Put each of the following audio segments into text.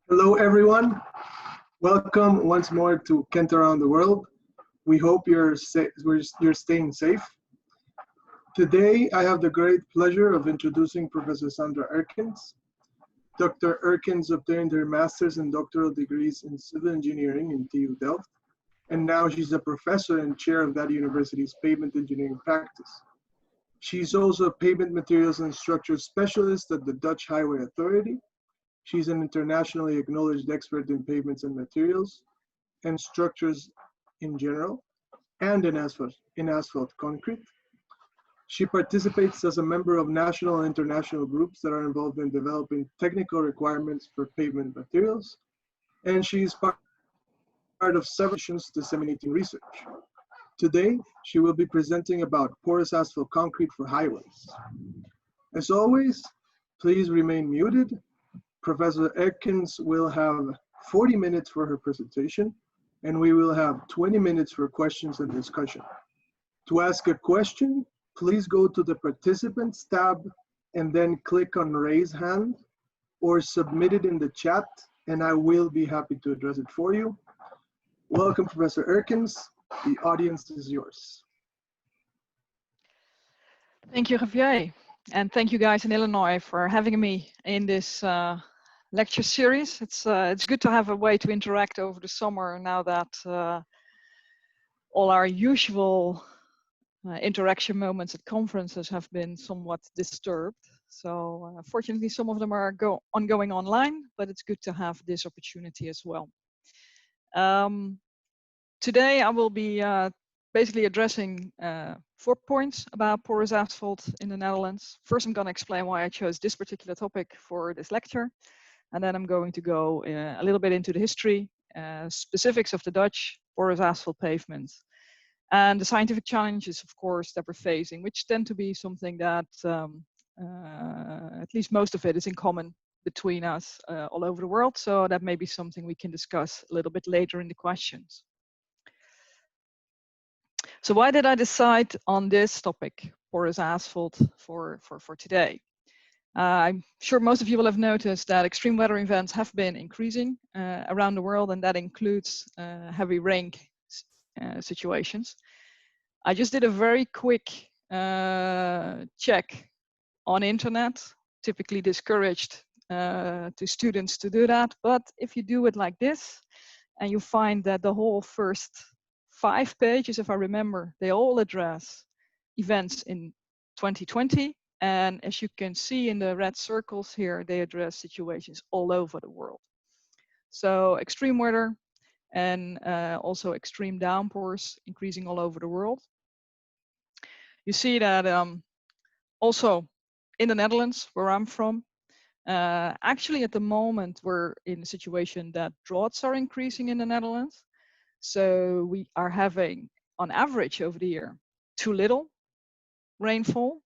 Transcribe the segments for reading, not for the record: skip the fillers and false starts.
Hello, everyone. Welcome once more to Kent Around the World. We hope you're staying safe. Today, I have the great pleasure of introducing Professor Sandra Erkens. Dr. Erkens obtained her master's and doctoral degrees in civil engineering in TU Delft, and now she's a professor and chair of that university's pavement engineering practice. She's also a pavement materials and structures specialist at the Dutch Highway Authority. She's an internationally acknowledged expert in pavements and materials and structures in general, and in asphalt concrete. She participates as a member of national and international groups that are involved in developing technical requirements for pavement materials, and she is part of several institutions disseminating research. Today, she will be presenting about porous asphalt concrete for highways. As always, please remain muted. Professor Erkens will have 40 minutes for her presentation, and we will have 20 minutes for questions and discussion. To ask a question, please go to the Participants tab and then click on Raise Hand or submit it in the chat, and I will be happy to address it for you. Welcome, Professor Erkens. The audience is yours. Thank you, Javier. And thank you guys in Illinois for having me in this lecture series. It's good to have a way to interact over the summer now that all our usual interaction moments at conferences have been somewhat disturbed. So fortunately, some of them are ongoing online, but it's good to have this opportunity as well. Today, I will be basically addressing 4 points about porous asphalt in the Netherlands. First, I'm going to explain why I chose this particular topic for this lecture. And then I'm going to go a little bit into the history, specifics of the Dutch porous asphalt pavements, and the scientific challenges, of course, that we're facing, which tend to be something that at least most of it is in common between us all over the world. So that may be something we can discuss a little bit later in the questions. So why did I decide on this topic, porous asphalt, for today? I'm sure most of you will have noticed that extreme weather events have been increasing around the world, and that includes heavy rain situations. I just did a very quick check on internet, typically discouraged to students to do that, but if you do it like this, and you find that the whole first 5 pages, if I remember, they all address events in 2020. And as you can see in the red circles here, they address situations all over the world. So extreme weather and also extreme downpours increasing all over the world. You see that also in the Netherlands, where I'm from, actually at the moment we're in a situation that droughts are increasing in the Netherlands. So we are having, on average over the year, too little rainfall.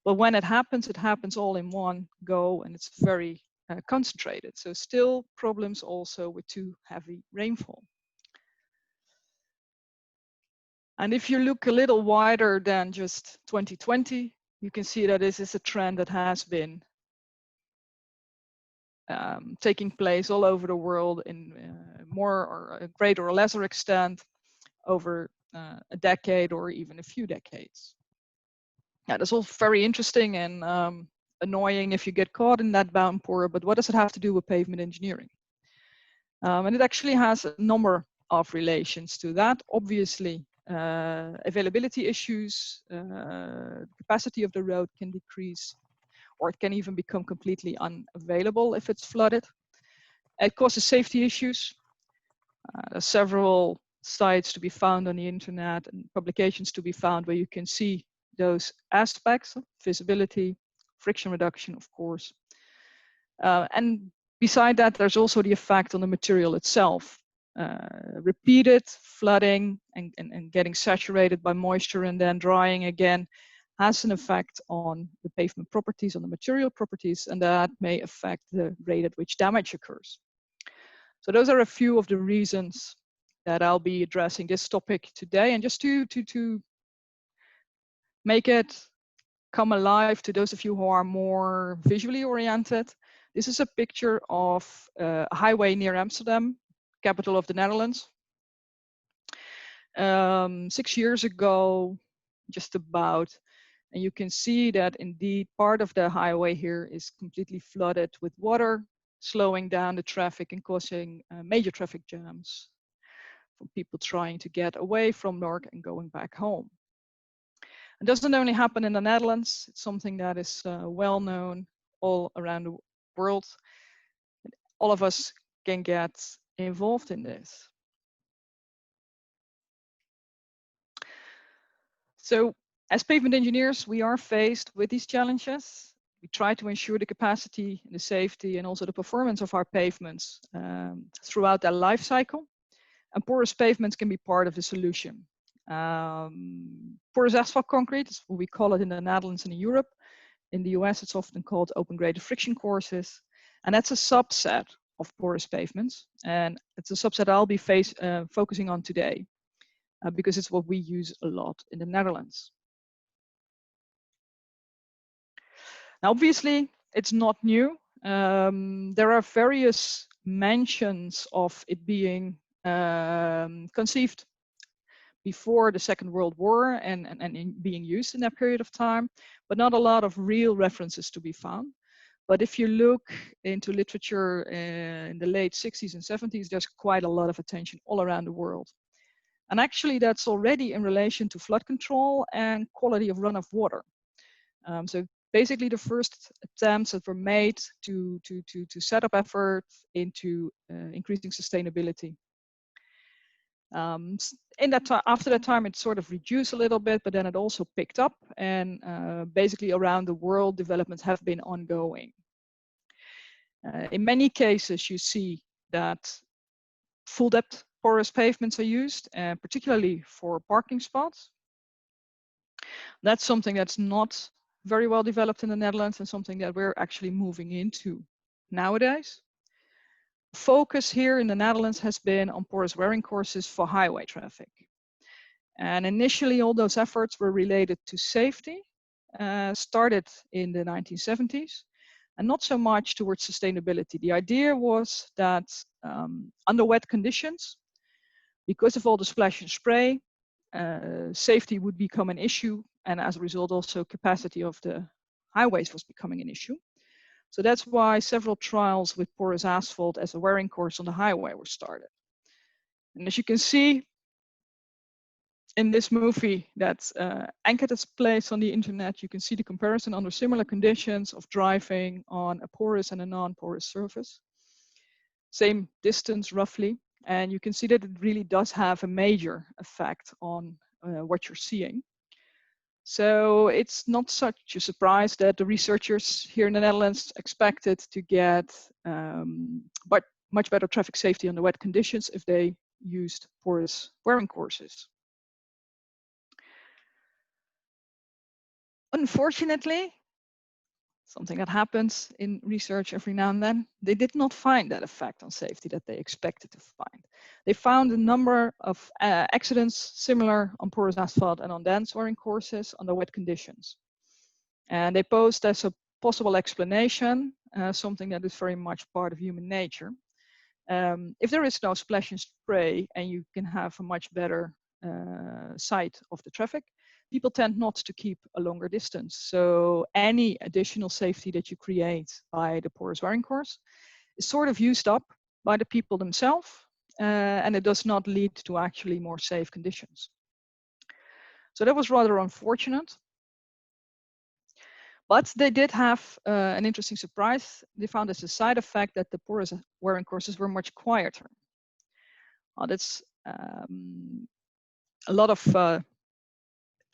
But when it happens all in one go, and it's very concentrated. So still problems also with too heavy rainfall. And if you look a little wider than just 2020, you can see that this is a trend that has been taking place all over the world in more or a greater or lesser extent over a decade or even a few decades. Yeah, that's all very interesting and annoying if you get caught in that downpour, but what does it have to do with pavement engineering? And it actually has a number of relations to that. Obviously, availability issues, capacity of the road can decrease, or it can even become completely unavailable if it's flooded. It causes safety issues. There's several sites to be found on the internet and publications to be found where you can see those aspects of visibility, friction reduction, of course. And beside that, there's also the effect on the material itself. Repeated flooding and getting saturated by moisture and then drying again has an effect on the pavement properties, on the material properties, and that may affect the rate at which damage occurs. So those are a few of the reasons that I'll be addressing this topic today. And just to make it come alive to those of you who are more visually oriented, This is a picture of a highway near Amsterdam, capital of the Netherlands. 6 years ago, just about, and you can see that indeed part of the highway here is completely flooded with water, slowing down the traffic and causing major traffic jams for people trying to get away from work and going back home. It doesn't only happen in the Netherlands, it's something that is well known all around the world. All of us can get involved in this. So as pavement engineers, we are faced with these challenges. We try to ensure the capacity, the safety, and also the performance of our pavements throughout their life cycle. And porous pavements can be part of the solution. Porous asphalt concrete is what we call it in the Netherlands and in Europe. In the US, it's often called open-graded friction courses. And that's a subset of porous pavements. And it's a subset I'll be focusing on today because it's what we use a lot in the Netherlands. Now, obviously, it's not new. There are various mentions of it being conceived before the Second World War and being used in that period of time, but not a lot of real references to be found. But if you look into literature in the late 60s and 70s, there's quite a lot of attention all around the world. And actually, that's already in relation to flood control and quality of runoff water. So basically, the first attempts that were made to set up effort into increasing sustainability. In that time, after that time, it sort of reduced a little bit, but then it also picked up, and basically around the world, developments have been ongoing. In many cases, you see that full depth porous pavements are used, particularly for parking spots. That's something that's not very well developed in the Netherlands and something that we're actually moving into nowadays. Focus here in the Netherlands has been on porous wearing courses for highway traffic. And initially, all those efforts were related to safety, started in the 1970s, and not so much towards sustainability. The idea was that under wet conditions, because of all the splash and spray, safety would become an issue, and as a result, also capacity of the highways was becoming an issue. So that's why several trials with porous asphalt as a wearing course on the highway were started. And as you can see in this movie that's anchored its place on the internet, you can see the comparison under similar conditions of driving on a porous and a non-porous surface. Same distance roughly, and you can see that it really does have a major effect on what you're seeing. So it's not such a surprise that the researchers here in the Netherlands expected to get but much better traffic safety under wet conditions if they used porous wearing courses. Unfortunately, something that happens in research every now and then, they did not find that effect on safety that they expected to find. They found a number of accidents similar on porous asphalt and on dense wearing courses under wet conditions. And they posed as a possible explanation, something that is very much part of human nature. If there is no splash and spray and you can have a much better sight of the traffic, people tend not to keep a longer distance. So any additional safety that you create by the porous wearing course is sort of used up by the people themselves, and it does not lead to actually more safe conditions. So that was rather unfortunate. But they did have an interesting surprise. They found as a side effect that the porous wearing courses were much quieter. That's a lot of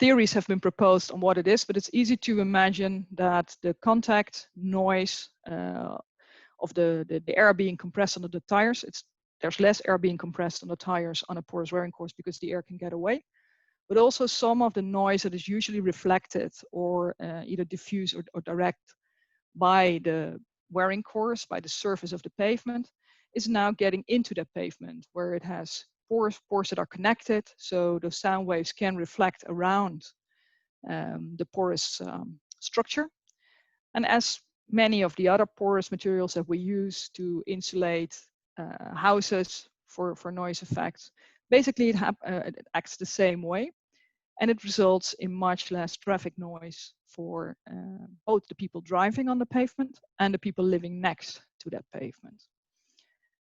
theories have been proposed on what it is, but it's easy to imagine that the contact noise of the air being compressed under the tires, there's less air being compressed on the tires on a porous wearing course because the air can get away. But also some of the noise that is usually reflected or either diffuse or direct by the wearing course, by the surface of the pavement, is now getting into the pavement where it has pores that are connected, so the sound waves can reflect around the porous structure. And as many of the other porous materials that we use to insulate houses for noise effects. Basically, it acts the same way, and it results in much less traffic noise for both the people driving on the pavement and the people living next to that pavement.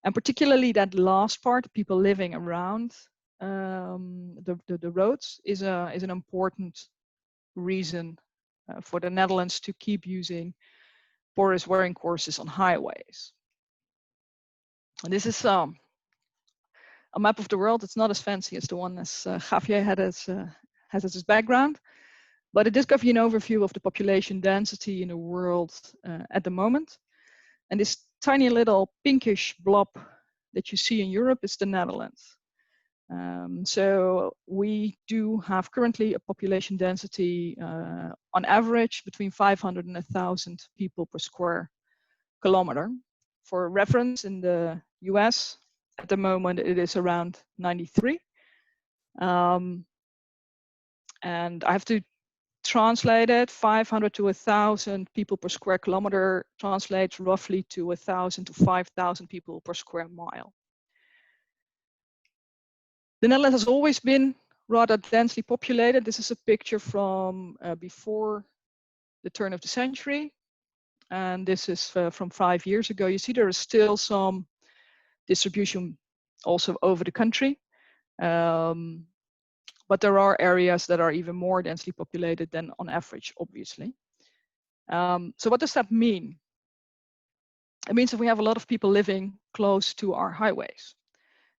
And particularly that last part, people living around the roads, is an important reason for the Netherlands to keep using porous wearing courses on highways. And this is a map of the world. It's not as fancy as the one as Javier has as his background, but it does give you an overview of the population density in the world at the moment. And this tiny little pinkish blob that you see in Europe is the Netherlands. So we do have currently a population density on average between 500 and 1,000 people per square kilometer. For reference, in the US, at the moment, it is around 93. And I have to translate it. 500 to 1,000 people per square kilometer translates roughly to 1,000 to 5,000 people per square mile. The Netherlands has always been rather densely populated. This is a picture from before the turn of the century. And this is from 5 years ago. You see there is still some distribution also over the country. But there are areas that are even more densely populated than on average, obviously. So what does that mean? It means that we have a lot of people living close to our highways.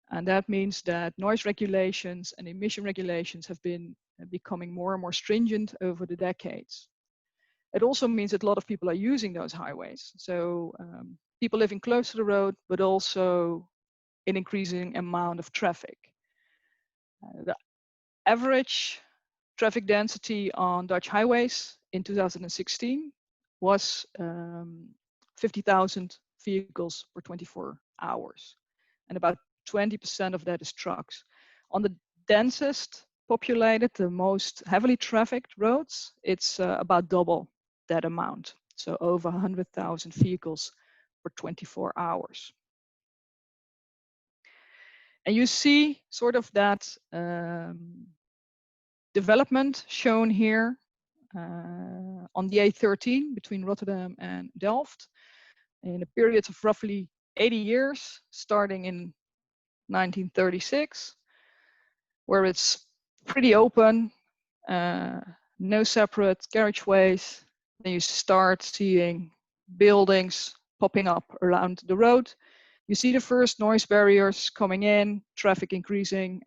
And that means that noise regulations and emission regulations have been becoming more and more stringent over the decades. It also means that a lot of people are using those highways. So people living close to the road, but also an increasing amount of traffic. The average traffic density on Dutch highways in 2016 was 50,000 vehicles per 24 hours. And about 20% of that is trucks. On the densest populated, the most heavily trafficked roads, it's about double that amount. So over 100,000 vehicles per 24 hours. And you see sort of that development shown here on the A13 between Rotterdam and Delft in a period of roughly 80 years, starting in 1936, where it's pretty open, no separate carriageways. Then you start seeing buildings popping up around the road. You see the first noise barriers coming in, traffic increasing,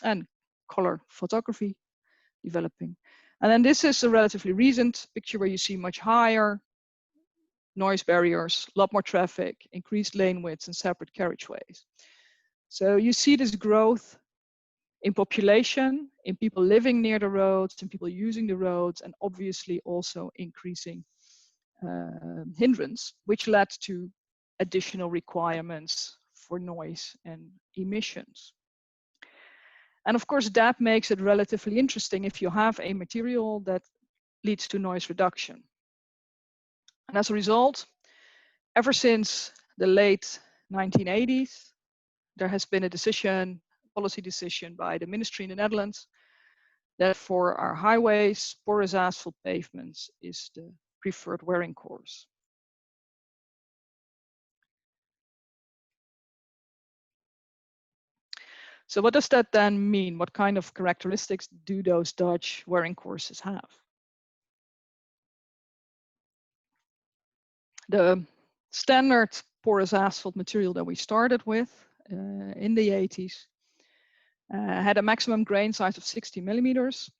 and color photography developing. And then this is a relatively recent picture where you see much higher noise barriers, a lot more traffic, increased lane widths, and separate carriageways. So you see this growth in population, in people living near the roads, in people using the roads, and obviously also increasing hindrance, which led to additional requirements for noise and emissions. And of course, that makes it relatively interesting if you have a material that leads to noise reduction. And as a result, ever since the late 1980s, there has been a policy decision by the ministry in the Netherlands that for our highways, porous asphalt pavements is the preferred wearing course. So what does that then mean? What kind of characteristics do those Dutch wearing courses have? The standard porous asphalt material that we started with in the 80s had a maximum grain size of 60 millimeters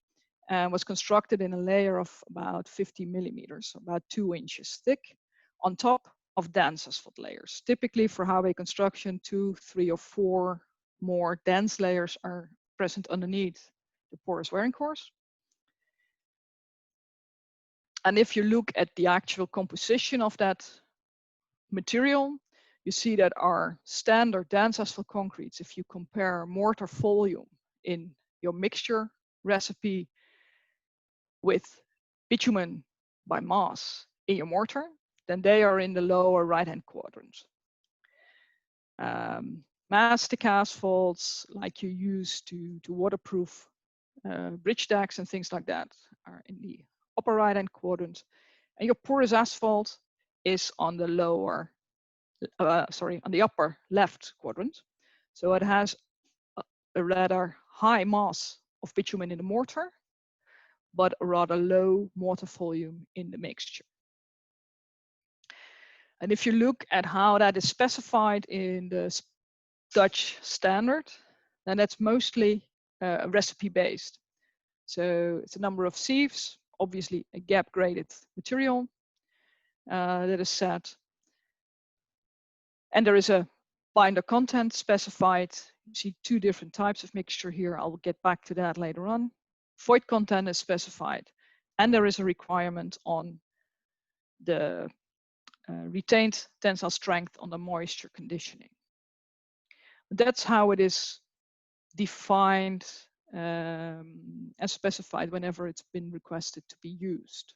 and was constructed in a layer of about 50 millimeters, so about 2 inches thick, on top of dense asphalt layers. Typically for highway construction, 2, 3, or 4 more dense layers are present underneath the porous wearing course. And if you look at the actual composition of that material, you see that our standard dense asphalt concretes, if you compare mortar volume in your mixture recipe with bitumen by mass in your mortar, then they are in the lower right-hand quadrant. Mastic asphalts, like you use to waterproof bridge decks and things like that, are in the upper right-hand quadrant. And your porous asphalt is on the lower, on the upper left quadrant. So it has a rather high mass of bitumen in the mortar, but a rather low mortar volume in the mixture. And if you look at how that is specified in the Dutch standard, then that's mostly recipe based. So it's a number of sieves, obviously a gap graded material that is set. And there is a binder content specified. You see two different types of mixture here. I'll get back to that later on. Void content is specified. And there is a requirement on the retained tensile strength on the moisture conditioning. That's how it is defined and specified whenever it's been requested to be used.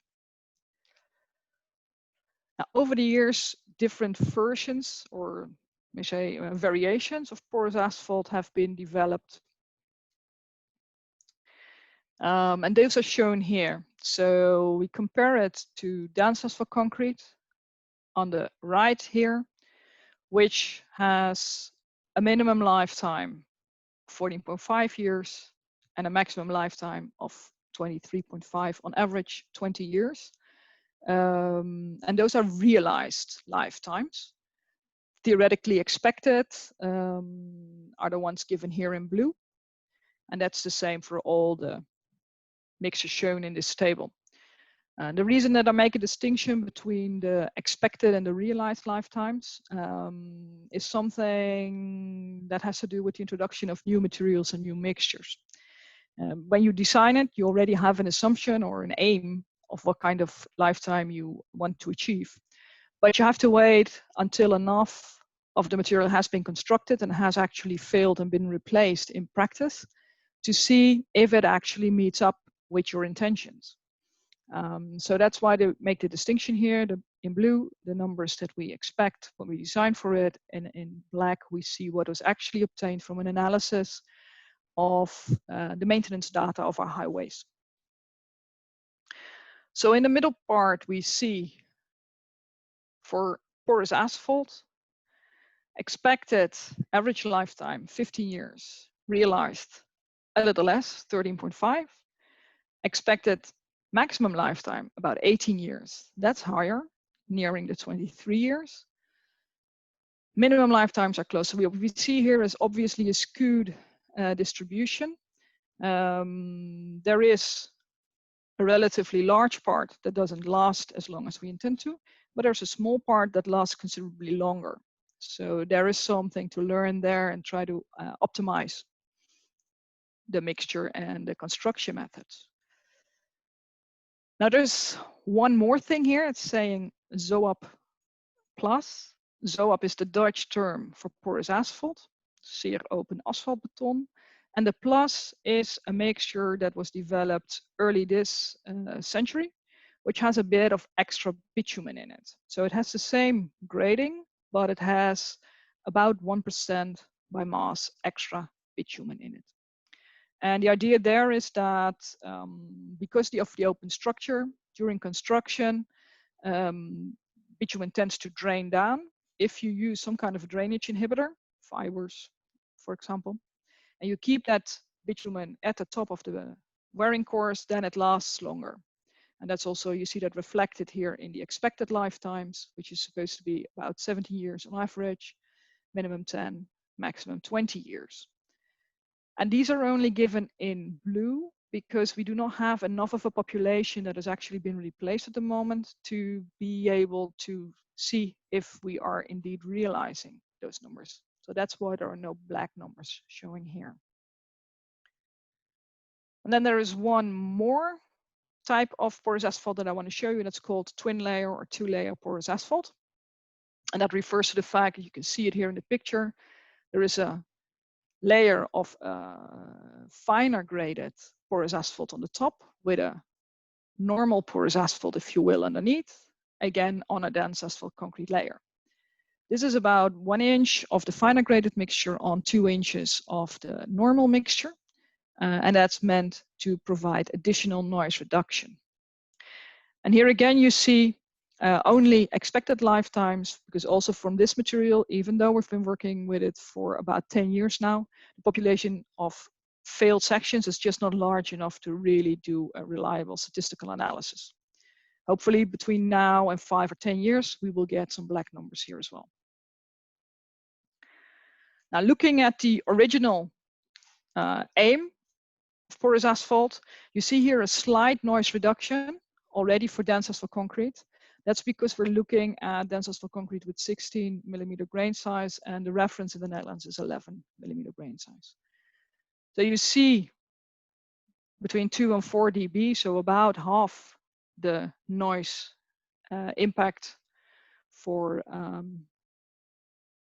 Now, over the years, different versions, or may say variations of porous asphalt have been developed. And those are shown here. So we compare it to dense asphalt concrete on the right here, which has a minimum lifetime of 14.5 years and a maximum lifetime of 23.5, on average 20 years. And those are realized lifetimes. Theoretically expected are the ones given here in blue. And that's the same for all the mixtures shown in this table. The reason that I make a distinction between the expected and the realized lifetimes is something that has to do with the introduction of new materials and new mixtures. When you design it, you already have an assumption or an aim of what kind of lifetime you want to achieve. But you have to wait until enough of the material has been constructed and has actually failed and been replaced in practice to see if it actually meets up with your intentions. So that's why they make the distinction here. In blue, the numbers that we expect when we design for it, and in black, we see what was actually obtained from an analysis of the maintenance data of our highways. So in the middle part, we see for porous asphalt, expected average lifetime 15 years, realized a little less, 13.5. Expected maximum lifetime about 18 years, that's higher, nearing the 23 years. Minimum lifetimes are closer. What we see here is obviously a skewed distribution. There is a relatively large part that doesn't last as long as we intend to, but there's a small part that lasts considerably longer. So there is something to learn there and try to optimize the mixture and the construction methods. Now there's one more thing here. It's saying ZOAP plus. ZOAP is the Dutch term for porous asphalt, zeer open asfaltbeton. And the plus is a mixture that was developed early this century, which has a bit of extra bitumen in it. So it has the same grading, but it has about 1% by mass extra bitumen in it. And the idea there is that because of the open structure during construction, bitumen tends to drain down. If you use some kind of drainage inhibitor, fibers, for example, and you keep that bitumen at the top of the wearing course, then it lasts longer. And that's also, you see that reflected here in the expected lifetimes, which is supposed to be about 70 years on average, minimum 10, maximum 20 years. And these are only given in blue because we do not have enough of a population that has actually been replaced at the moment to be able to see if we are indeed realizing those numbers. So that's why there are no black numbers showing here. And then there is one more type of porous asphalt that I want to show you. That's called twin layer or two layer porous asphalt. And that refers to the fact that you can see it here in the picture. There is a layer of finer graded porous asphalt on the top with a normal porous asphalt, if you will, underneath. again on a dense asphalt concrete layer. This is about 1 inch of the finer graded mixture on 2 inches of the normal mixture, and that's meant to provide additional noise reduction. And here again you see only expected lifetimes, because also from this material, even though we've been working with it for about 10 years now, the population of failed sections is just not large enough to really do a reliable statistical analysis. Hopefully between now and 5 or 10 years, we will get some black numbers here as well. Now looking at the original aim of porous asphalt, you see here a slight noise reduction already for dense asphalt concrete. That's because we're looking at dense asphalt concrete with 16 millimeter grain size, and the reference in the Netherlands is 11 millimeter grain size. So you see between 2 and 4 dB, so about half the noise impact for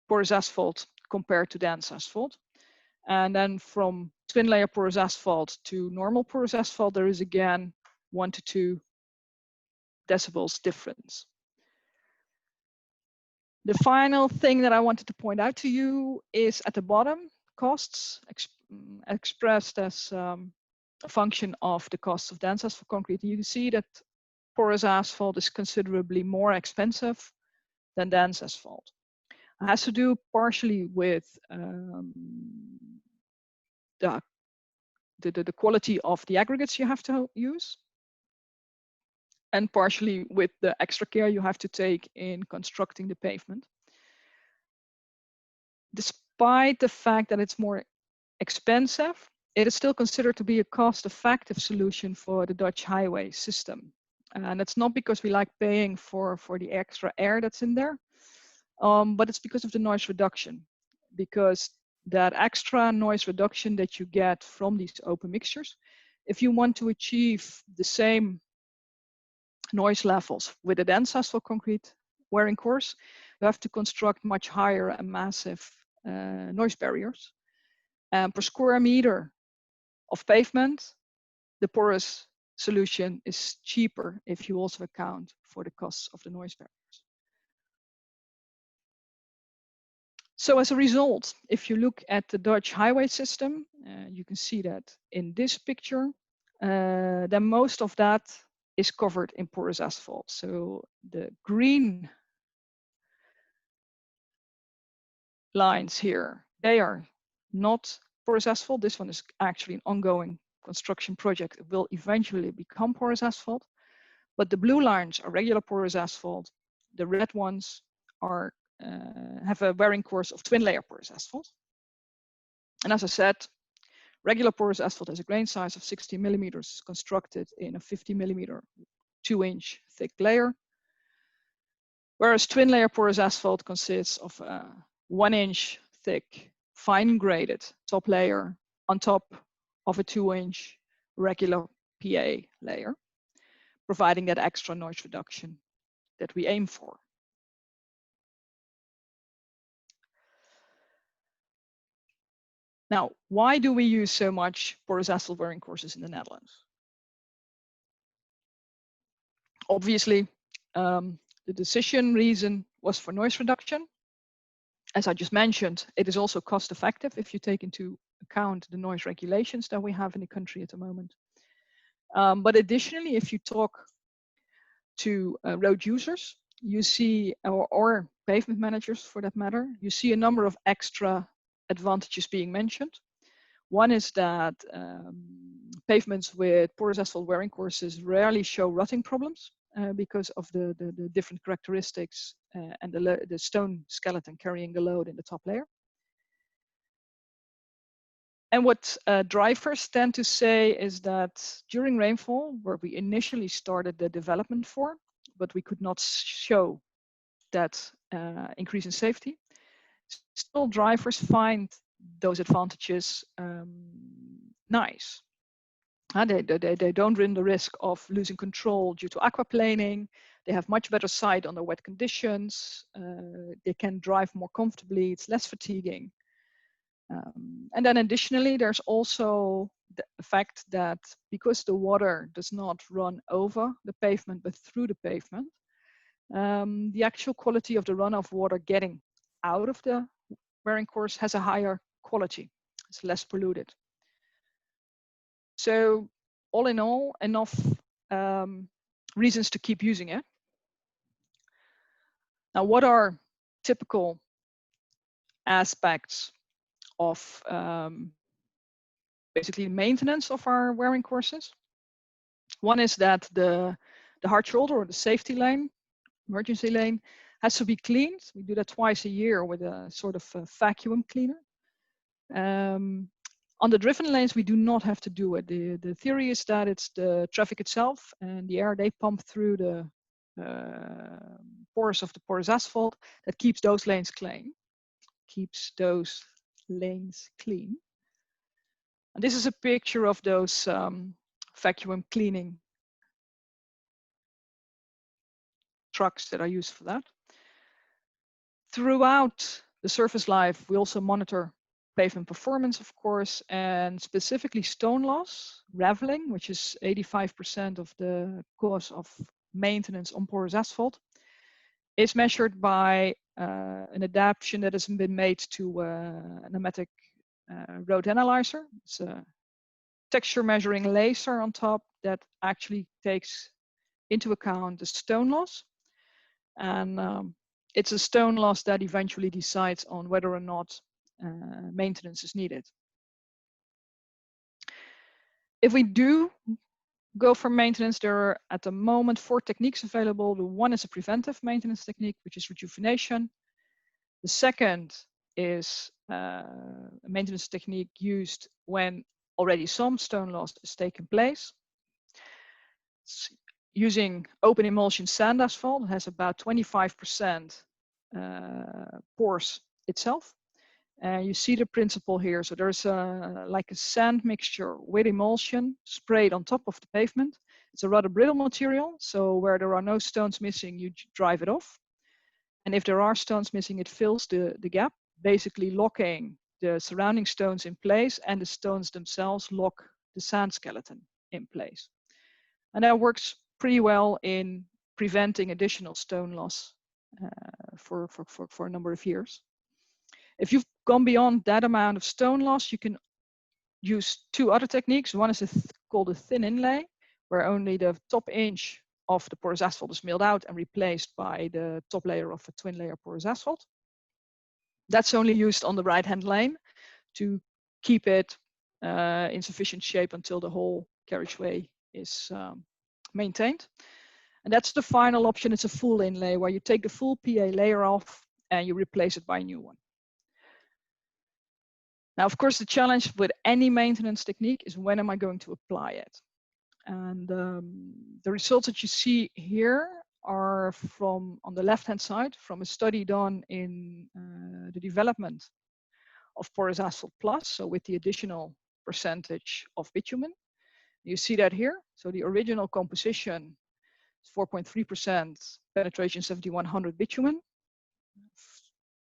porous asphalt compared to dense asphalt. And then from twin layer porous asphalt to normal porous asphalt, there is again 1 to 2 decibels difference. The final thing that I wanted to point out to you is at the bottom, costs expressed as a function of the cost of dense asphalt concrete. You can see that porous asphalt is considerably more expensive than dense asphalt. It has to do partially with the quality of the aggregates you have to use, and partially with the extra care you have to take in constructing the pavement. Despite the fact that it's more expensive, it is still considered to be a cost-effective solution for the Dutch highway system. And it's not because we like paying for the extra air that's in there, but it's because of the noise reduction. Because that extra noise reduction that you get from these open mixtures, if you want to achieve the same noise levels with a dense asphalt concrete wearing course, you have to construct much higher and massive noise barriers. And per square meter of pavement, the porous solution is cheaper if you also account for the costs of the noise barriers. So as a result, if you look at the Dutch highway system, you can see that in this picture, then most of that is covered in porous asphalt. So the green lines here, they are not porous asphalt. This one is actually an ongoing construction project. It will eventually become porous asphalt. But the blue lines are regular porous asphalt. The red ones are have a wearing course of twin layer porous asphalt. And as I said, regular porous asphalt has a grain size of 60 millimeters, constructed in a 50 millimeter 2-inch thick layer. Whereas twin layer porous asphalt consists of a 1-inch thick, fine graded top layer on top of a 2-inch regular PA layer, providing that extra noise reduction that we aim for. Now, why do we use so much porous asphalt wearing courses in the Netherlands? Obviously, the decision reason was for noise reduction. As I just mentioned, it is also cost effective if you take into account the noise regulations that we have in the country at the moment. But additionally, if you talk to road users, you see, or pavement managers for that matter, you see a number of extra advantages being mentioned. One is that pavements with porous asphalt wearing courses rarely show rutting problems because of the different characteristics and the stone skeleton carrying the load in the top layer. And what drivers tend to say is that during rainfall, where we initially started the development for, but we could not show that increase in safety, still drivers find those advantages nice. They don't run the risk of losing control due to aquaplaning. They have much better sight under wet conditions. They can drive more comfortably. It's less fatiguing. And then additionally, there's also the fact that because the water does not run over the pavement, but through the pavement, the actual quality of the runoff water getting out of the wearing course has a higher quality. It's less polluted. So all in all, enough reasons to keep using it. Now, what are typical aspects of basically maintenance of our wearing courses? One is that the hard shoulder or the safety lane, emergency lane, has to be cleaned. We do that twice a year with a sort of a vacuum cleaner. On the driven lanes, we do not have to do it. The theory is that it's the traffic itself and the air they pump through the pores of the porous asphalt that keeps those lanes clean. And this is a picture of those vacuum cleaning trucks that are used for that. Throughout the service life, we also monitor pavement performance, of course, and specifically stone loss, raveling, which is 85% of the cause of maintenance on porous asphalt, is measured by an adaptation that has been made to a pneumatic road analyzer. It's a texture measuring laser on top that actually takes into account the stone loss. And it's a stone loss that eventually decides on whether or not maintenance is needed. If we do go for maintenance, there are at the moment 4 techniques available. The one is a preventive maintenance technique, which is rejuvenation. The second is a maintenance technique used when already some stone loss has taken place. It's using open emulsion sand asphalt. It has about 25% pores itself. You see the principle here. So there's like a sand mixture with emulsion sprayed on top of the pavement. It's a rather brittle material. So where there are no stones missing, you drive it off. And if there are stones missing, it fills the gap, basically locking the surrounding stones in place, and the stones themselves lock the sand skeleton in place. And that works pretty well in preventing additional stone loss for a number of years. If you've gone beyond that amount of stone loss, you can use 2 other techniques. One is called a thin inlay, where only the top inch of the porous asphalt is milled out and replaced by the top layer of a twin layer porous asphalt. That's only used on the right-hand lane to keep it in sufficient shape until the whole carriageway is maintained. And that's the final option. It's a full inlay, where you take the full PA layer off and you replace it by a new one. Now, of course, the challenge with any maintenance technique is when am I going to apply it? And the results that you see here are from, on the left-hand side, from a study done in the development of porous asphalt plus, so with the additional percentage of bitumen. You see that here. So the original composition is 4.3% penetration 7100 bitumen,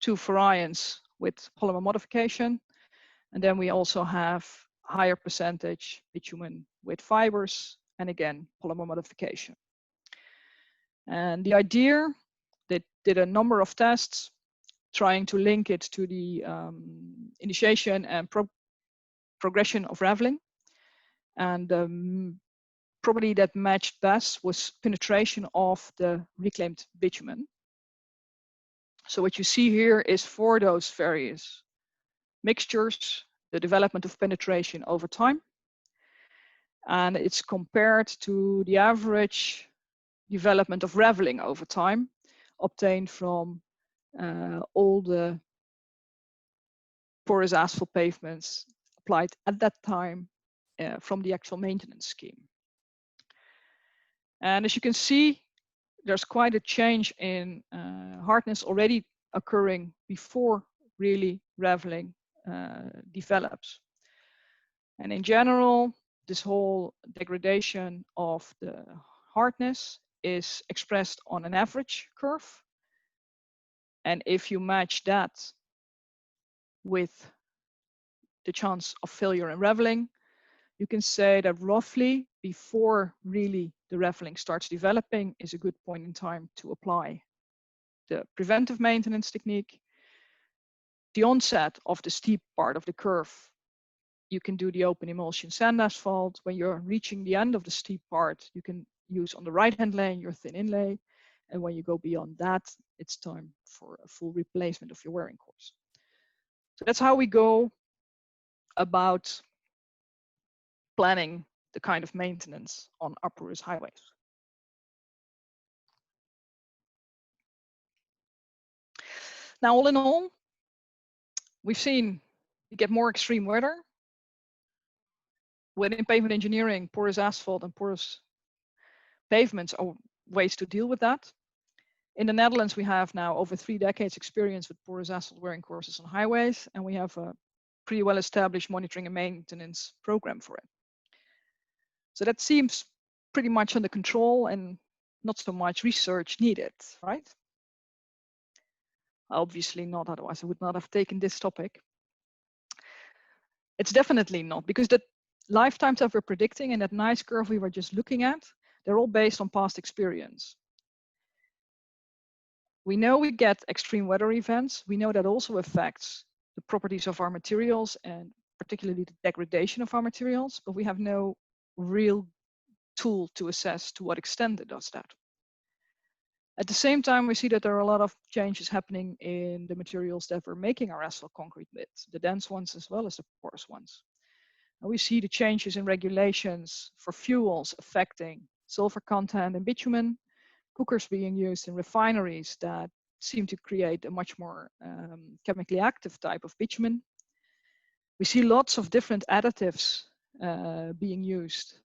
2 variants with polymer modification. And then we also have higher percentage bitumen with fibers, and again, polymer modification. And the idea, they did a number of tests trying to link it to the initiation and progression of raveling. And probably that matched best was penetration of the reclaimed bitumen. So what you see here is for those various mixtures, the development of penetration over time. And it's compared to the average development of raveling over time obtained from all the porous asphalt pavements applied at that time from the actual maintenance scheme. And as you can see, there's quite a change in hardness already occurring before really raveling develops. And in general, this whole degradation of the hardness is expressed on an average curve. And if you match that with the chance of failure in raveling, you can say that roughly before really the raveling starts developing is a good point in time to apply the preventive maintenance technique. The onset of the steep part of the curve, you can do the open emulsion sand asphalt. When you're reaching the end of the steep part, you can use on the right-hand lane your thin inlay. And when you go beyond that, it's time for a full replacement of your wearing course. So that's how we go about planning the kind of maintenance on our porous highways. Now, all in all, we've seen we get more extreme weather. Within pavement engineering, porous asphalt and porous pavements are ways to deal with that. In the Netherlands, we have now over 3 decades experience with porous asphalt wearing courses on highways, and we have a pretty well established monitoring and maintenance program for it. So that seems pretty much under control and not so much research needed, right? Obviously not, otherwise I would not have taken this topic. It's definitely not, because the lifetimes that we're predicting and that nice curve we were just looking at, they're all based on past experience. We know we get extreme weather events. We know that also affects the properties of our materials and particularly the degradation of our materials, but we have no real tool to assess to what extent it does that. At the same time, we see that there are a lot of changes happening in the materials that we're making our asphalt concrete with, the dense ones as well as the porous ones. And we see the changes in regulations for fuels affecting sulfur content in bitumen, cookers being used in refineries that seem to create a much more chemically active type of bitumen. We see lots of different additives being used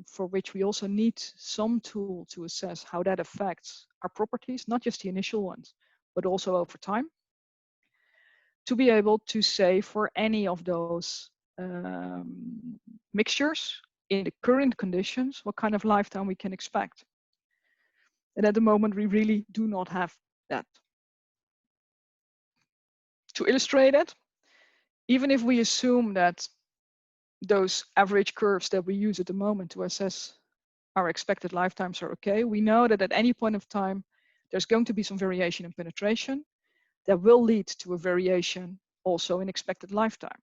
for which we also need some tool to assess how that affects our properties, not just the initial ones, but also over time, to be able to say for any of those mixtures in the current conditions, what kind of lifetime we can expect. And at the moment, we really do not have that. To illustrate it, even if we assume that those average curves that we use at the moment to assess our expected lifetimes are okay, we know that at any point of time, there's going to be some variation in penetration that will lead to a variation also in expected lifetime.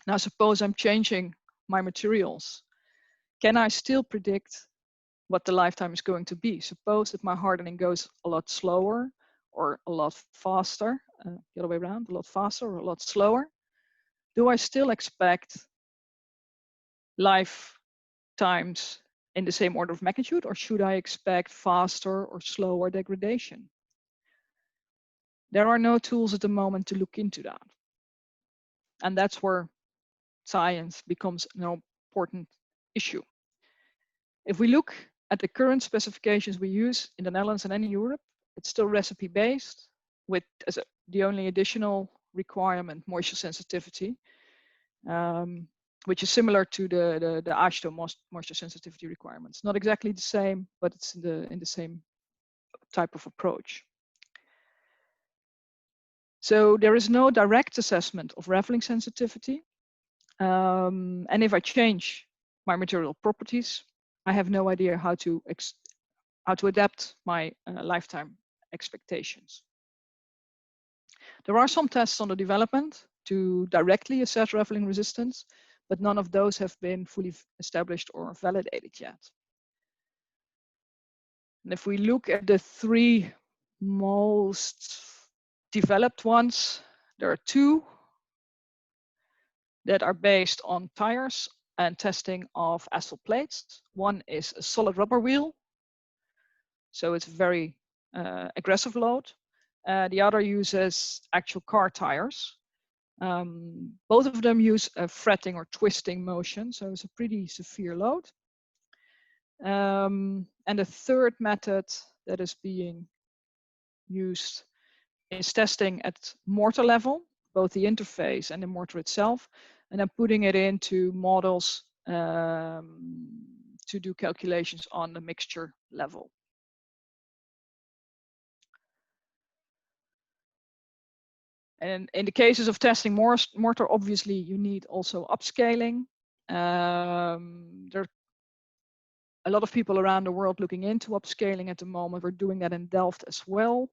Now, suppose I'm changing my materials. Can I still predict what the lifetime is going to be? Suppose that my hardening goes a lot slower or a lot faster, the other way around, a lot faster or a lot slower. Do I still expect lifetimes in the same order of magnitude, or should I expect faster or slower degradation? There are no tools at the moment to look into that. And that's where science becomes an important issue. If we look at the current specifications we use in the Netherlands and in Europe, it's still recipe based with as the only additional requirement, moisture sensitivity, which is similar to the AASHTO moisture sensitivity requirements. Not exactly the same, but it's in the same type of approach. So there is no direct assessment of raveling sensitivity. And if I change my material properties, I have no idea how to adapt my lifetime expectations. There are some tests on the development to directly assess raveling resistance, but none of those have been fully established or validated yet. And if we look at the 3 most developed ones, there are 2 that are based on tires and testing of asphalt plates. One is a solid rubber wheel, so it's a very aggressive load. The other uses actual car tires. Both of them use a fretting or twisting motion, so it's a pretty severe load. And the third method that is being used is testing at mortar level, both the interface and the mortar itself, and then putting it into models to do calculations on the mixture level. And in the cases of testing mortar, obviously you need also upscaling. There a lot of people around the world looking into upscaling at the moment. We're doing that in Delft as well.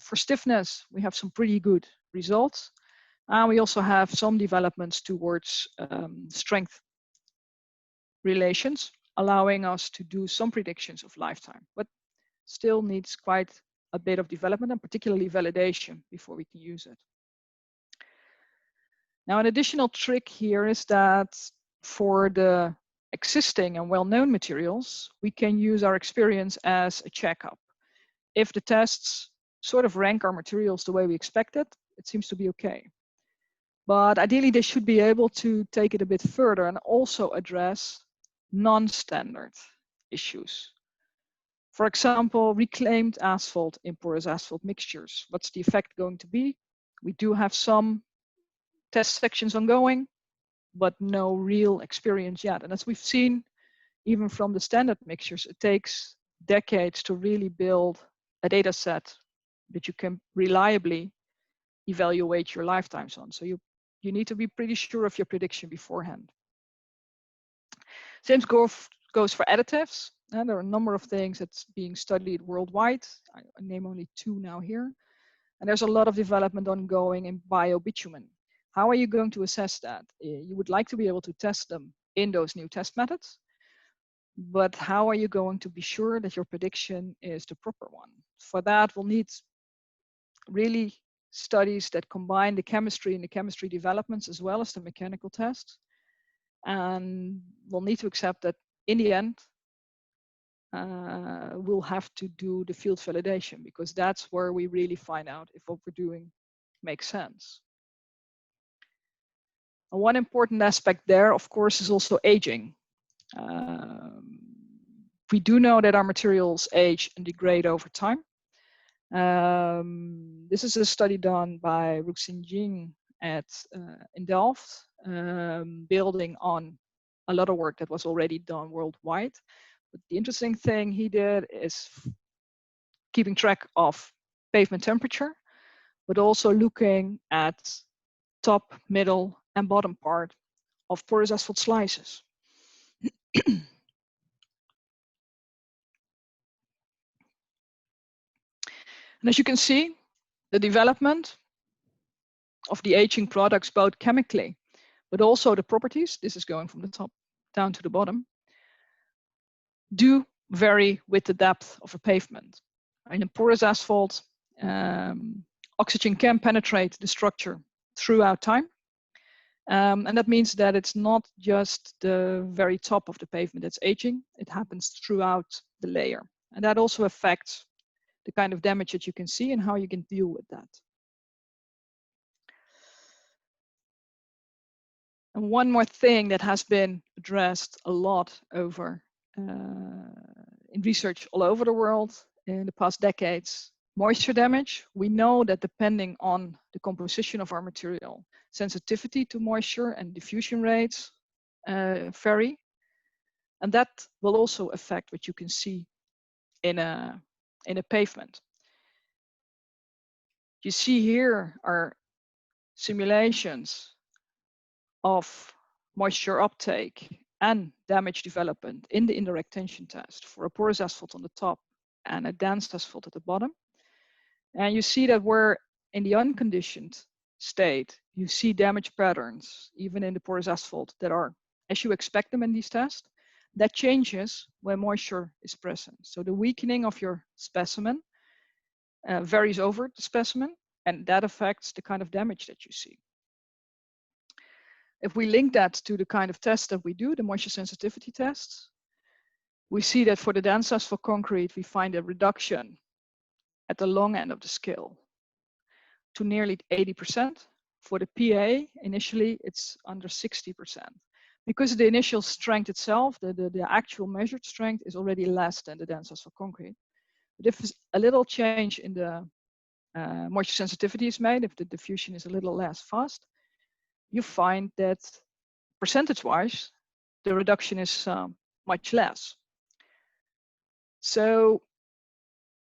For stiffness, we have some pretty good results. And we also have some developments towards strength relations, allowing us to do some predictions of lifetime, but still needs quite a bit of development and particularly validation before we can use it. Now, an additional trick here is that for the existing and well-known materials, we can use our experience as a checkup. If the tests sort of rank our materials the way we expected, it seems to be okay. But ideally, they should be able to take it a bit further and also address non-standard issues. For example, reclaimed asphalt in porous asphalt mixtures. What's the effect going to be? We do have some test sections ongoing, but no real experience yet. And as we've seen, even from the standard mixtures, it takes decades to really build a data set that you can reliably evaluate your lifetimes on. So you need to be pretty sure of your prediction beforehand. Same goes for additives. And there are a number of things that's being studied worldwide. I name only 2 now here. And there's a lot of development ongoing in biobitumen. How are you going to assess that? You would like to be able to test them in those new test methods, but how are you going to be sure that your prediction is the proper one? For that, we'll need really studies that combine the chemistry and the chemistry developments as well as the mechanical tests. And we'll need to accept that in the end, we'll have to do the field validation, because that's where we really find out if what we're doing makes sense. And one important aspect there, of course, is also aging. We do know that our materials age and degrade over time. This is a study done by Ruxin Jing in Delft, building on a lot of work that was already done worldwide. But the interesting thing he did is keeping track of pavement temperature, but also looking at top, middle, and bottom part of porous asphalt slices. And as you can see, the development of the aging products, both chemically, but also the properties, this is going from the top down to the bottom, do vary with the depth of a pavement. In a porous asphalt, oxygen can penetrate the structure throughout time. And that means that it's not just the very top of the pavement that's aging, it happens throughout the layer. And that also affects the kind of damage that you can see and how you can deal with that. And one more thing that has been addressed a lot over in research all over the world in the past decades, moisture damage. We know that depending on the composition of our material, sensitivity to moisture and diffusion rates vary. And that will also affect what you can see in a pavement. You see here are simulations of moisture uptake and damage development in the indirect tension test for a porous asphalt on the top and a dense asphalt at the bottom. And you see that where in the unconditioned state, you see damage patterns, even in the porous asphalt, that are as you expect them in these tests. That changes when moisture is present. So the weakening of your specimen varies over the specimen, and that affects the kind of damage that you see. If we link that to the kind of tests that we do, the moisture sensitivity tests, we see that for the dense asphalt concrete, we find a reduction at the long end of the scale to nearly 80%. For the PA, initially, it's under 60%. Because the initial strength itself, the actual measured strength, is already less than the dense asphalt concrete. But if a little change in the moisture sensitivity is made, if the diffusion is a little less fast, you find that percentage-wise, the reduction is much less. So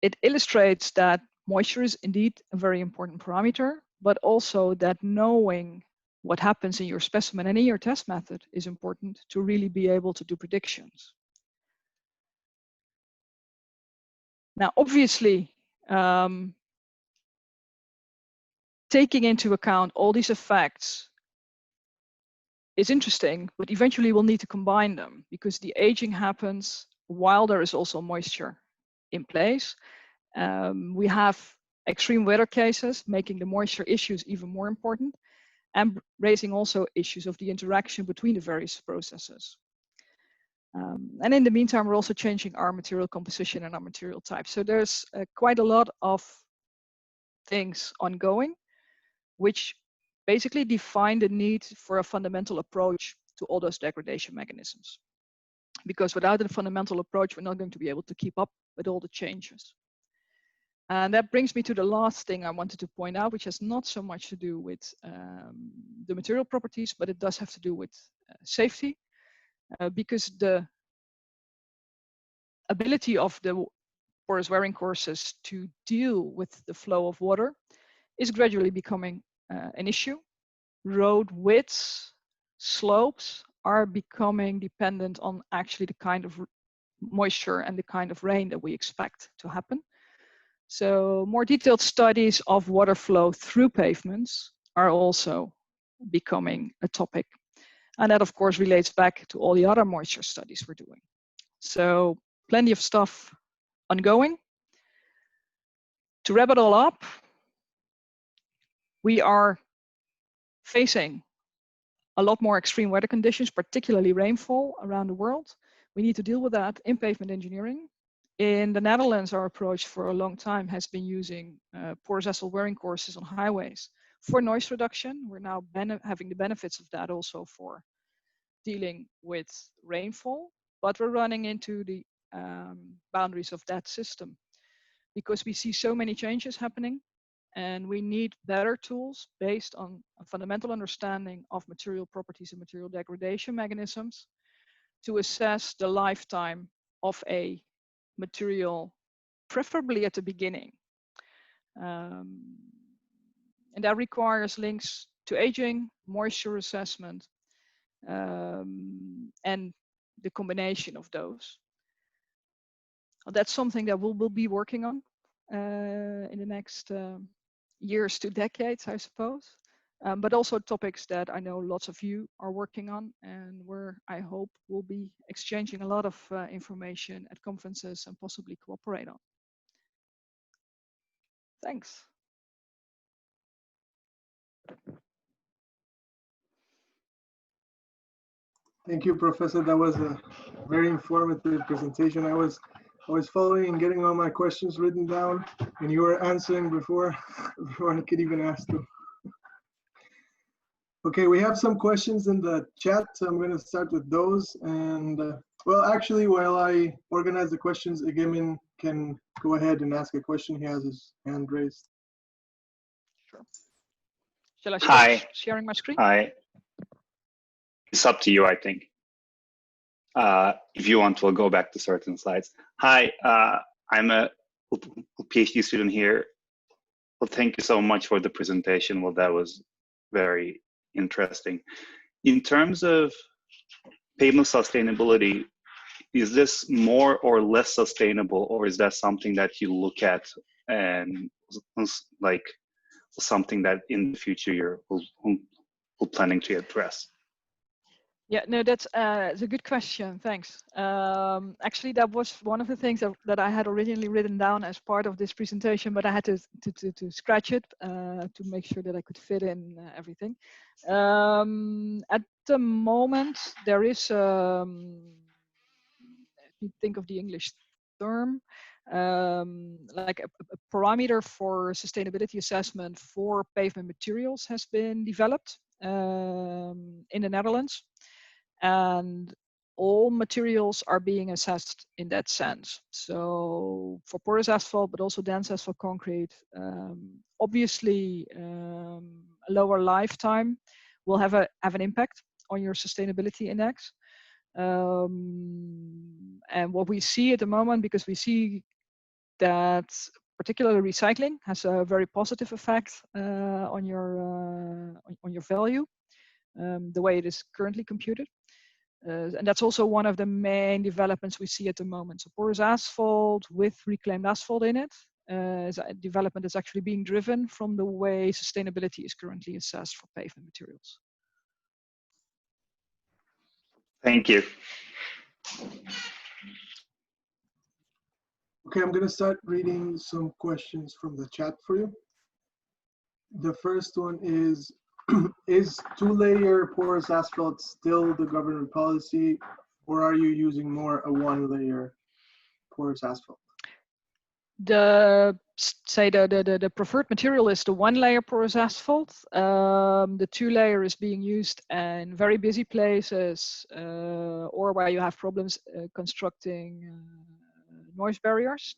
it illustrates that moisture is indeed a very important parameter, but also that knowing what happens in your specimen and in your test method is important to really be able to do predictions. Now, obviously, taking into account all these effects is interesting, but eventually we'll need to combine them because the aging happens while there is also moisture in place. We have extreme weather cases, making the moisture issues even more important, and raising also issues of the interaction between the various processes. And in the meantime, we're also changing our material composition and our material type. So there's quite a lot of things ongoing, which basically define the need for a fundamental approach to all those degradation mechanisms. Because without a fundamental approach, we're not going to be able to keep up with all the changes. And that brings me to the last thing I wanted to point out, which has not so much to do with the material properties, but it does have to do with safety. Because the ability of the porous wearing courses to deal with the flow of water is gradually becoming an issue. Road widths, slopes are becoming dependent on actually the kind of moisture and the kind of rain that we expect to happen. So more detailed studies of water flow through pavements are also becoming a topic. And that, of course, relates back to all the other moisture studies we're doing. So plenty of stuff ongoing. To wrap it all up, we are facing a lot more extreme weather conditions, particularly rainfall around the world. We need to deal with that in pavement engineering. In the Netherlands, our approach for a long time has been using porous asphalt wearing courses on highways for noise reduction. We're now having the benefits of that also for dealing with rainfall, but we're running into the boundaries of that system because we see so many changes happening, and we need better tools based on a fundamental understanding of material properties and material degradation mechanisms to assess the lifetime of a material, preferably at the beginning. And that requires links to aging, moisture assessment, and the combination of those. That's something that we'll be working on in the next years to decades, I suppose. But also topics that I know lots of you are working on, and where I hope we'll be exchanging a lot of information at conferences and possibly cooperate on. Thanks. Thank you, Professor. That was a very informative presentation. I was following and getting all my questions written down, and you were answering before I could even ask them. Okay, we have some questions in the chat, so I'm going to start with those. And well, actually, while I organize the questions, Egemin can go ahead and ask a question. He has his hand raised. Sure. Shall I start sharing my screen? Hi. It's up to you, I think. If you want, we'll go back to certain slides. Hi, I'm a PhD student here. Well, thank you so much for the presentation. Well, that was very interesting. In terms of pavement sustainability, is this more or less sustainable, or is that something that you look at and like something that in the future you're planning to address? Yeah, no, that's a good question. Thanks. Actually, that was one of the things that I had originally written down as part of this presentation, but I had to scratch it to make sure that I could fit in everything. At the moment, there is, if you think of the English term, like a parameter for sustainability assessment for pavement materials has been developed in the Netherlands. And all materials are being assessed in that sense. So for porous asphalt, but also dense asphalt concrete, obviously a lower lifetime will have an impact on your sustainability index. And what we see at the moment, because we see that particularly recycling has a very positive effect on your value. the way it is currently computed. And that's also one of the main developments we see at the moment. So porous asphalt with reclaimed asphalt in it is a development that's actually being driven from the way sustainability is currently assessed for pavement materials. Thank you. Okay, I'm going to start reading some questions from the chat for you. The first one is two-layer porous asphalt still the government policy, or are you using more a one-layer porous asphalt? The preferred material is the one-layer porous asphalt. The two-layer is being used in very busy places or where you have problems constructing noise barriers.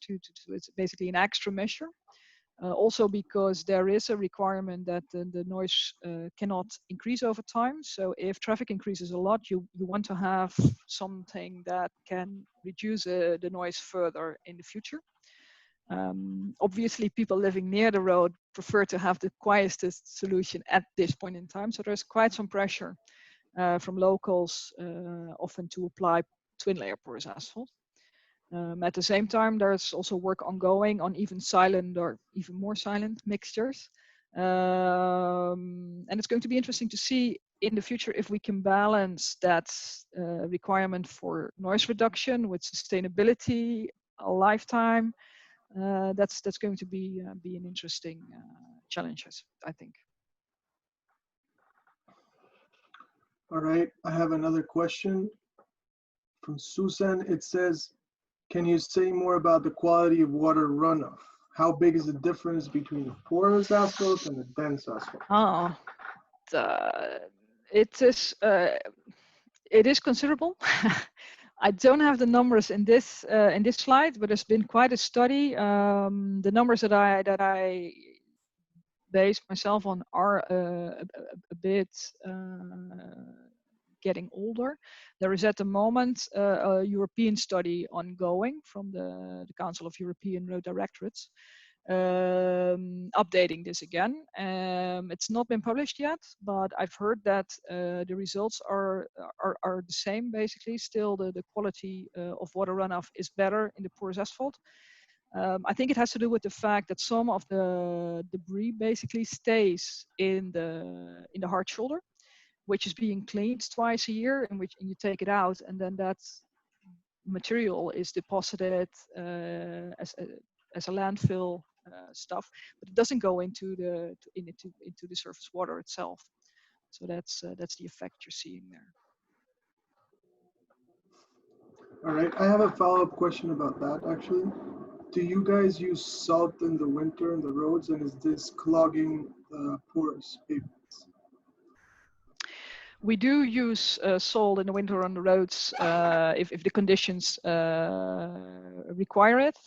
It's basically an extra measure. Also because there is a requirement that the noise cannot increase over time. So if traffic increases a lot, you want to have something that can reduce the noise further in the future. Obviously, people living near the road prefer to have the quietest solution at this point in time. So there's quite some pressure from locals often to apply twin-layer porous asphalt. At the same time, there's also work ongoing on even silent or even more silent mixtures. And it's going to be interesting to see in the future if we can balance that requirement for noise reduction with sustainability, a lifetime. That's going to be an interesting challenge, I think. All right, I have another question from Susan. It says, can you say more about the quality of water runoff? How big is the difference between a porous asphalt and a dense asphalt? It is considerable. I don't have the numbers in this slide, but there's been quite a study. The numbers that I base myself on are a bit getting older. There is at the moment a European study ongoing from the Council of European Road Directorates, updating this again. It's not been published yet, but I've heard that the results are the same. Basically, still the quality of water runoff is better in the porous asphalt. I think it has to do with the fact that some of the debris basically stays in the hard shoulder, which is being cleaned twice a year, in which you take it out, and then that material is deposited as a landfill stuff, but it doesn't go into the surface water itself. So that's the effect you're seeing there. All right, I have a follow-up question about that actually. Do you guys use salt in the winter in the roads, and is this clogging the porous pavements? We do use salt in the winter on the roads if the conditions require it.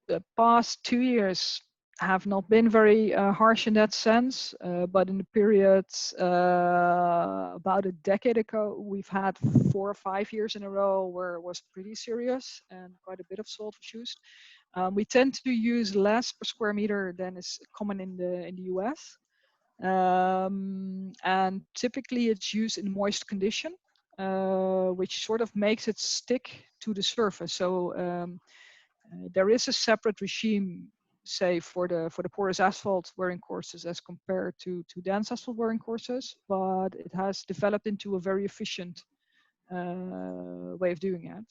The past 2 years have not been very harsh in that sense, but in the period about a decade ago, we've had 4 or 5 years in a row where it was pretty serious and quite a bit of salt was used. We tend to use less per square meter than is common in the US. And typically it's used in moist condition, which sort of makes it stick to the surface. So there is a separate regime, say for the porous asphalt wearing courses as compared to dense asphalt wearing courses, but it has developed into a very efficient way of doing it.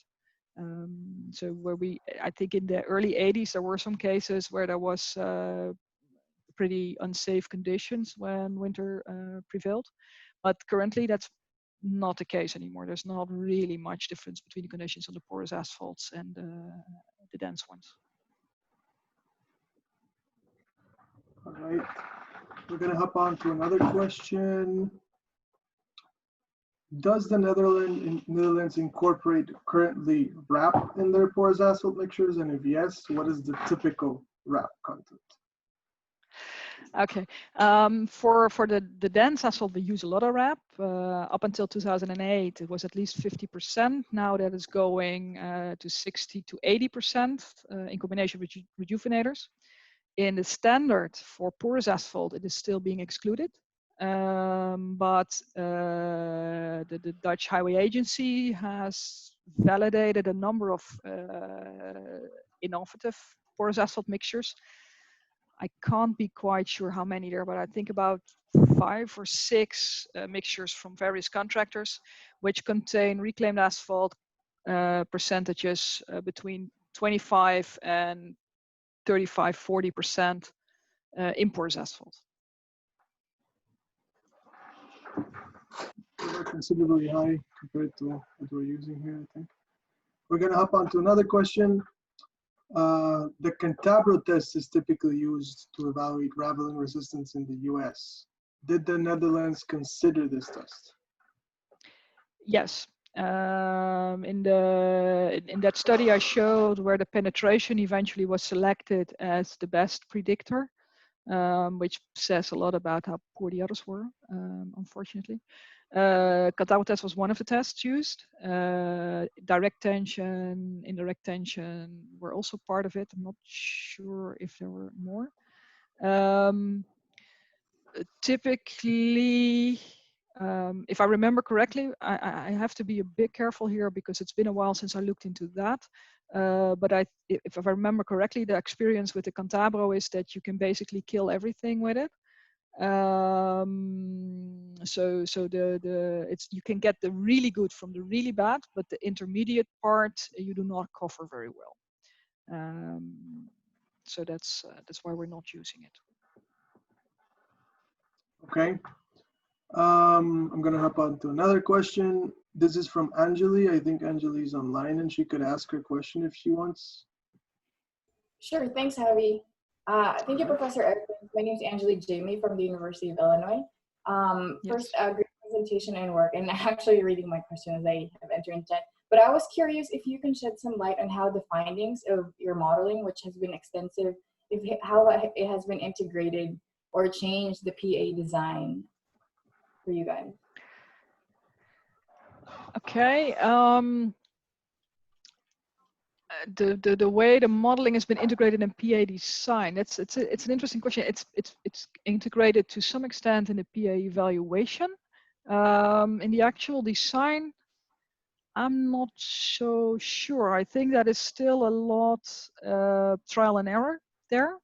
So where I think in the early 80s there were some cases where there was pretty unsafe conditions when winter prevailed, but currently that's not the case anymore. There's not really much difference between the conditions on the porous asphalts and the dense ones. All right, we're gonna hop on to another question. Does the Netherlands incorporate currently RAP in their porous asphalt mixtures? And if yes, what is the typical RAP content? Okay, for the dense asphalt, we use a lot of RAP. Up until 2008, it was at least 50%. Now that is going to 60 to 80% in combination with rejuvenators. In the standard for porous asphalt, it is still being excluded. But the Dutch Highway Agency has validated a number of innovative porous asphalt mixtures. I can't be quite sure how many there, but I think about 5 or 6 mixtures from various contractors, which contain reclaimed asphalt percentages between 25 and 35–40% in porous asphalt. They're considerably high compared to what we're using here, I think. We're going to hop on to another question. The Cantabro test is typically used to evaluate raveling resistance in the US. Did the Netherlands consider this test? Yes. In that study I showed where the penetration eventually was selected as the best predictor, which says a lot about how poor the others were, unfortunately. Cantabro test was one of the tests used. Direct tension, indirect tension were also part of it. I'm not sure if there were more. Typically, if I remember correctly, I have to be a bit careful here because it's been a while since I looked into that. But if I remember correctly, the experience with the Cantabro is that you can basically kill everything with it. So you can get the really good from the really bad, but the intermediate part you do not cover very well. So that's why we're not using it. Okay. I'm going to hop on to another question. This is from Anjali. I think Anjali's online and she could ask her question if she wants. Sure, thanks, Javi. Thank you, Professor Erkens. My name is Anjali Jamie from the University of Illinois. First, great presentation and work, and actually reading my question as I have entered into it. But I was curious if you can shed some light on how the findings of your modeling, which has been extensive, how it has been integrated or changed the PA design for you guys. Okay. The way the modeling has been integrated in PA design, it's an interesting question. It's integrated to some extent in the PA evaluation. In the actual design, I'm not so sure. I think that is still a lot trial and error there.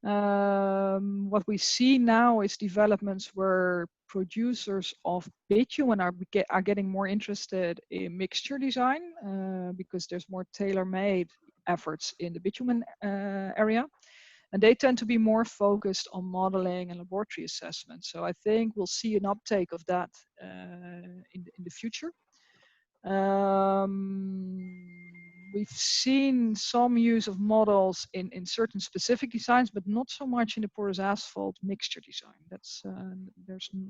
What we see now is developments where producers of bitumen are getting more interested in mixture design because there's more tailor-made efforts in the bitumen area. And they tend to be more focused on modeling and laboratory assessment. So I think we'll see an uptake of that in the future. We've seen some use of models in certain specific designs, but not so much in the porous asphalt mixture design. That's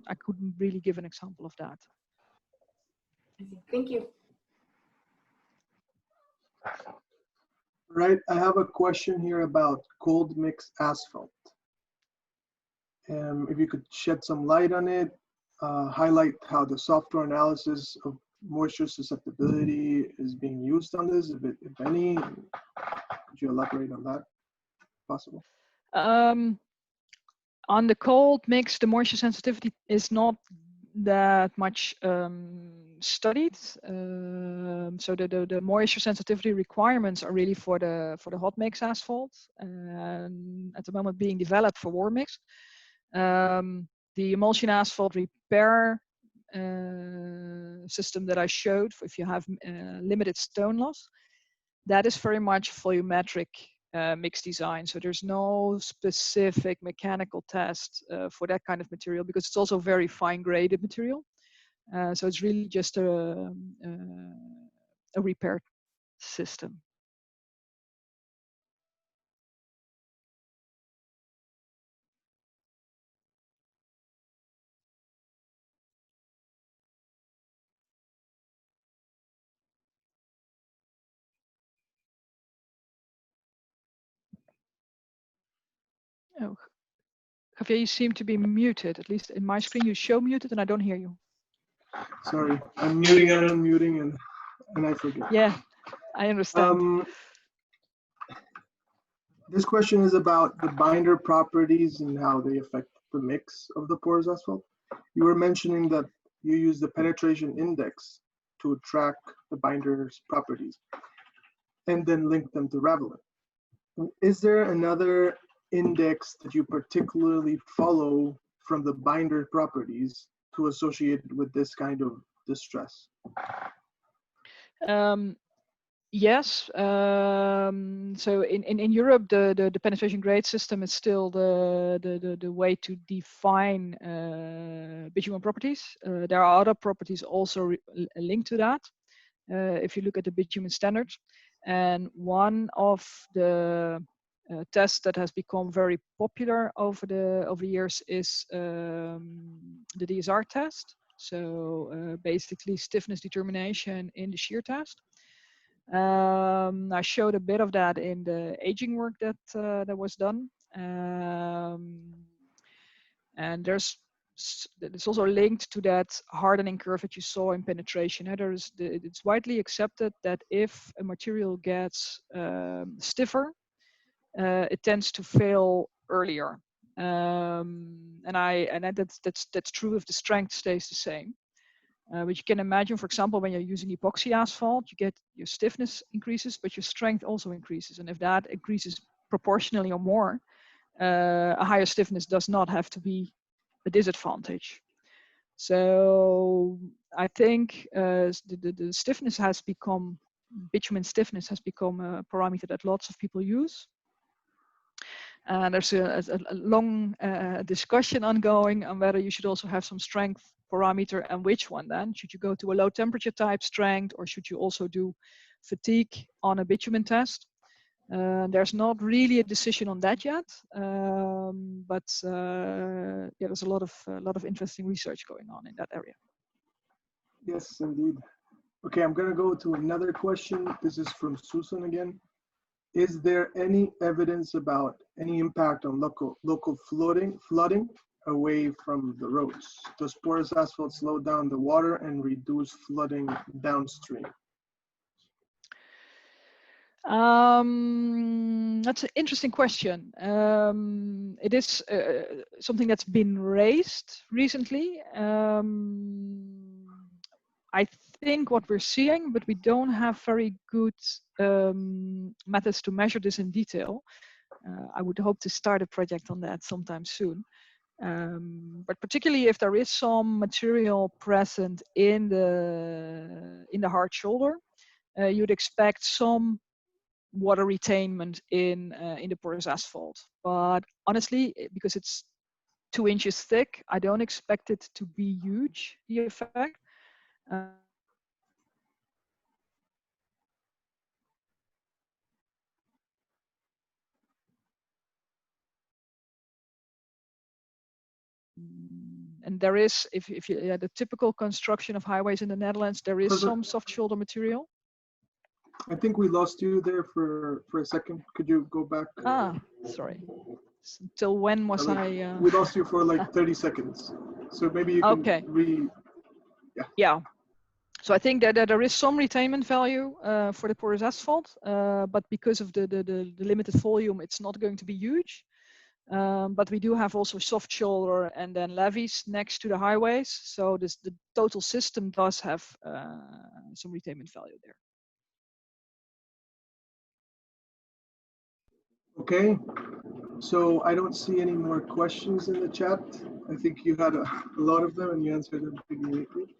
I couldn't really give an example of that. Thank you. Right, I have a question here about cold mix asphalt. If you could shed some light on it, highlight how the software analysis of moisture susceptibility is being used on this, if any. Could you elaborate on that, if possible? On the cold mix, the moisture sensitivity is not that much studied. So the moisture sensitivity requirements are really for the hot mix asphalt, and at the moment being developed for warm mix. The emulsion asphalt repair system that I showed, if you have limited stone loss, that is very much volumetric mix design. So there's no specific mechanical test for that kind of material because it's also very fine graded material. So it's really just a repair system. Oh, Javier, you seem to be muted. At least in my screen, you show muted, and I don't hear you. Sorry, I'm muting and unmuting, and I forget. Yeah, I understand. This question is about the binder properties and how they affect the mix of the porous asphalt. You were mentioning that you use the penetration index to track the binder's properties and then link them to ravelin. Is there another index that you particularly follow from the binder properties to associate with this kind of distress? Yes. So in Europe, the penetration grade system is still the way to define bitumen properties. There are other properties also linked to that. If you look at the bitumen standards, and one of the tests that has become very popular over the years is the DSR test. So basically stiffness determination in the shear test. I showed a bit of that in the aging work that that was done, and it's also linked to that hardening curve that you saw in penetration. It's widely accepted that if a material gets stiffer, it tends to fail earlier, and that's true if the strength stays the same. But you can imagine, for example, when you're using epoxy asphalt, your stiffness increases, but your strength also increases. And if that increases proportionally or more, a higher stiffness does not have to be a disadvantage. So I think the stiffness has become, bitumen stiffness has become a parameter that lots of people use. And there's a long discussion ongoing on whether you should also have some strength parameter and which one then. Should you go to a low temperature type strength, or should you also do fatigue on a bitumen test? There's not really a decision on that yet, but yeah, there's a lot of interesting research going on in that area. Yes, indeed. Okay, I'm going to go to another question. This is from Susan again. Is there any evidence about any impact on local flooding away from the roads? Does porous asphalt slow down the water and reduce flooding downstream? That's an interesting question. It is something that's been raised recently. I think what we're seeing, but we don't have very good methods to measure this in detail. I would hope to start a project on that sometime soon. But particularly if there is some material present in the hard shoulder, you'd expect some water retainment in the porous asphalt. But honestly, because it's 2 inches thick, I don't expect it to be huge, the effect. And there is, if you the typical construction of highways in the Netherlands, there is some soft shoulder material. I think we lost you there for a second. Could you go back? Sorry. Till when was I? We lost you for like 30 seconds. So maybe you can Yeah. So I think that there is some retainment value for the porous asphalt, but because of the limited volume, it's not going to be huge. But we do have also soft shoulder and then levees next to the highways. So the total system does have some retainment value there. Okay, so I don't see any more questions in the chat. I think you had a lot of them and you answered them pretty neatly.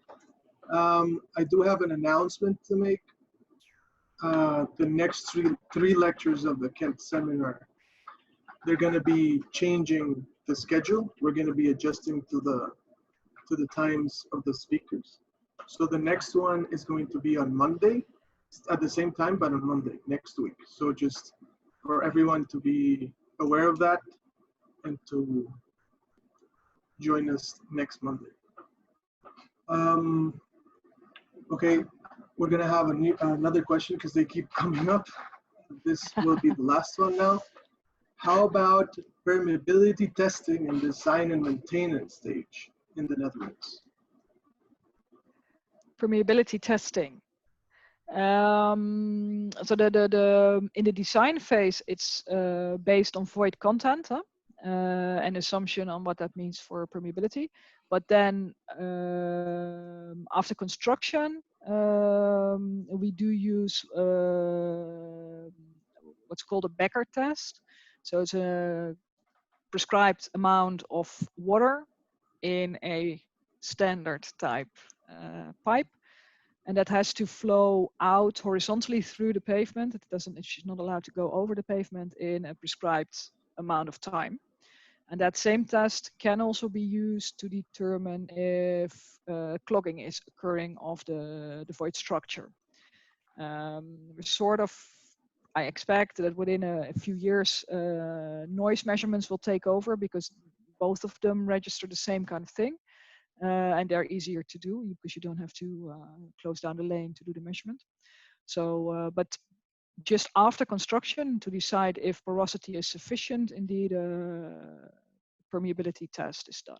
I do have an announcement to make. The next three lectures of the Kent seminar, they're going to be changing the schedule. We're going to be adjusting to the times of the speakers. So the next one is going to be on Monday at the same time, but on Monday next week. So just for everyone to be aware of that and to join us next Monday. Okay, we're gonna have another question because they keep coming up. This will be the last one now. How about permeability testing in design and maintenance stage in the Netherlands? Permeability testing. So in the design phase, it's based on void content, an assumption on what that means for permeability. But then after construction, we do use what's called a Becker test. So it's a prescribed amount of water in a standard type pipe, and that has to flow out horizontally through the pavement. It's not allowed to go over the pavement in a prescribed amount of time. And that same test can also be used to determine if clogging is occurring of the void structure. I expect that within a few years, noise measurements will take over, because both of them register the same kind of thing. And they're easier to do because you don't have to close down the lane to do the measurement. So, but just after construction, to decide if porosity is sufficient, indeed a permeability test is done.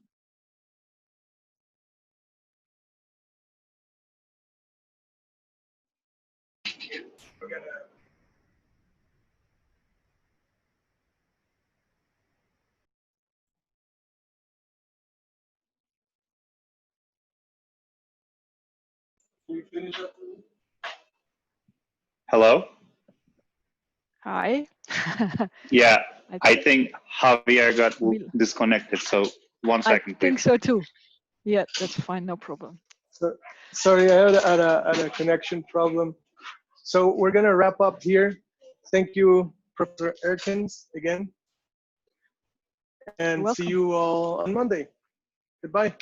Hello? Hi. Yeah, I think Javier got disconnected. So 1 second, I think please. so too. Yeah, that's fine, no problem. So, sorry, I had a connection problem. So we're gonna wrap up here. Thank you, Professor Erkens, again. And see you all on Monday. Goodbye.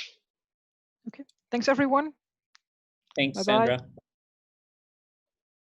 Okay, thanks everyone. Thanks, Bye-bye. Sandra.